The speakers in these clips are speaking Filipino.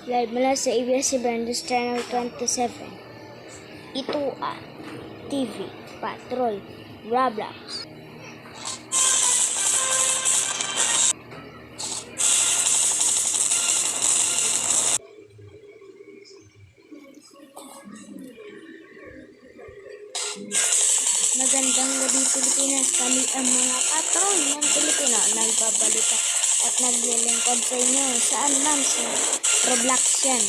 Live mula sa ABS-CBN News Channel 27. Ito TV, Patrol, Roblox. Magandang gabi Pilipinas, kami ang mga patrol ng Pilipino nagbabalita at naglilingkod sa inyo saan man sa Roblox yan.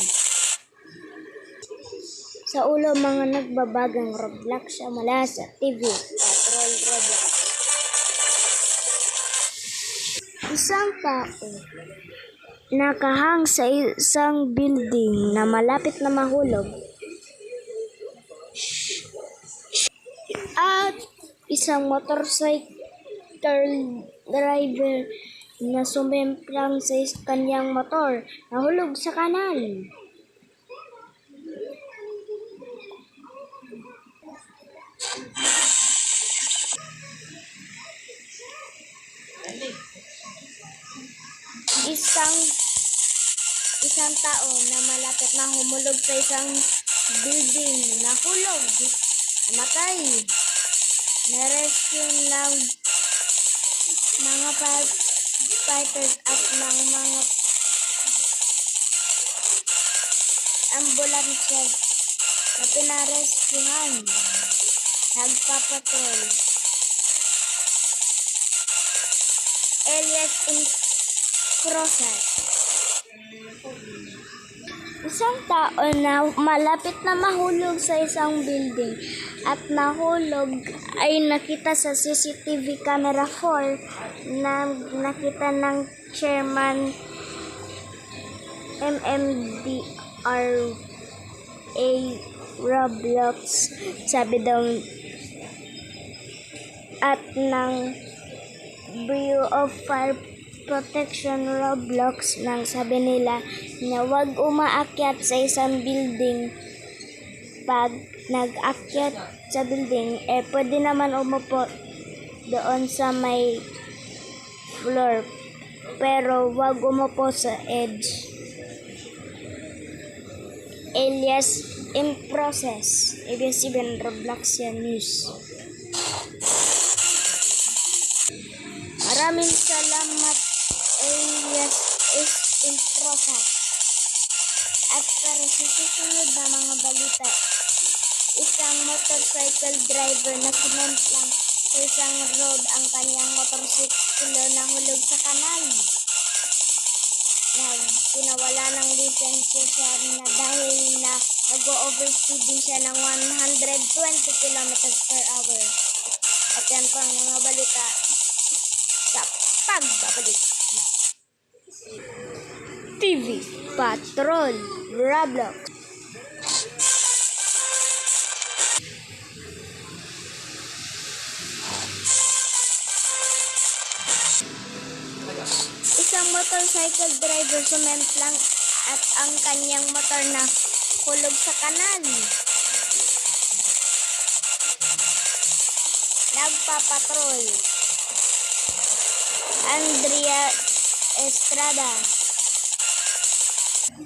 Sa ulo mga nagbabagang Roblox mula sa TV, Patrol Roblox. Isang tao nakahang sa isang building na malapit na mahulog at isang motorcycle driver na sumemplang sa kanyang motor nahulog sa kanal. Isang tao na malapit na humulog sa isang building nahulog, namatay. Na-rescue ng mga firefighters at ng mga ambulansya na pinarescuehan. Nagpapatrol. Elias in process. Isang tao na malapit na mahulog sa isang building at nahulog ay nakita sa CCTV camera 4 na nakita ng chairman MMDRA Roblox, sabi daw, at ng Bureau of Fire Protection Roblox nang sabi nila na huwag umaakyat sa isang building. Pag nag-akyat sa building, pwede naman umupo doon sa may floor, pero huwag umupo sa edge. Elias in process. ABS-CBN Roblox yan news. Maraming salamat, Elias is in process. At para sa susunod na mga balita, isang motorcycle driver na sinemplang sa isang road ang kanyang motorsiklo nahulog sa kanal. Pinawala ng lisensya siya na dahil na nag-overspeeding siya ng 120 km/h. At yan po ang mga balita sa pagbabalik na TV Patrol Roblox. Isang motorcycle driver sumemplang at ang kanyang motor na hulog sa kanal. Nagpapatrol. Andrea Estrada.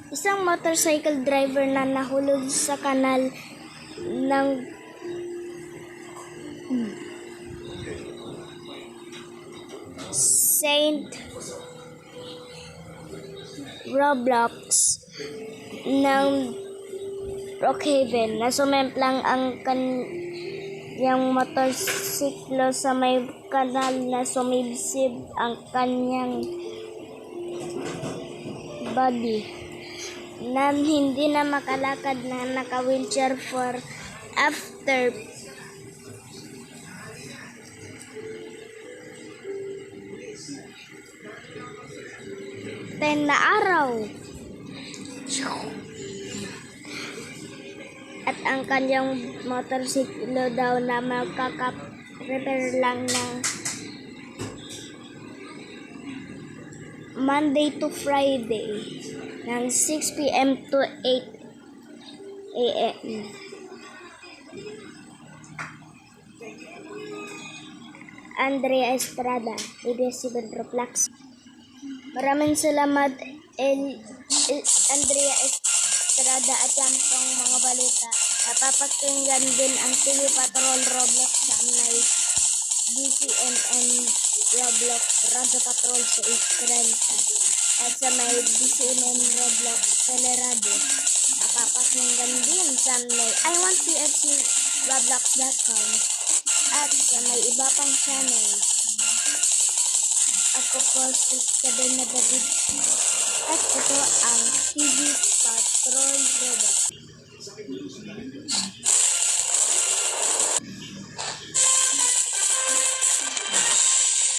Isang motorcycle driver na nahulog sa kanal ng Saint Roblox ng Brookhaven na sumemplang ang kanyang motorsiklo sa may kanal na sumibsib ang kanyang body na hindi na makalakad na naka-wheelchair for after na araw. At ang kanyang motorsiklo daw na magkaka-repair lang ng Monday to Friday ng 6 p.m. to 8 a.m. Andrea Estrada, ABS-CBN Roblox. Maraming salamat, El, Andrea Estrada at yan pong mga balita. Napapakinggan din ang TV Patrol Roblox sa may DCMM Roblox Radyo Patrol sa Estrella at sa may DCMM Roblox Teleradio. Napapakinggan din sa may iwantpfc.roblox.com at sa may iba pang channel. Ako po si Sabina David at ito ang TV Patrol Roblox.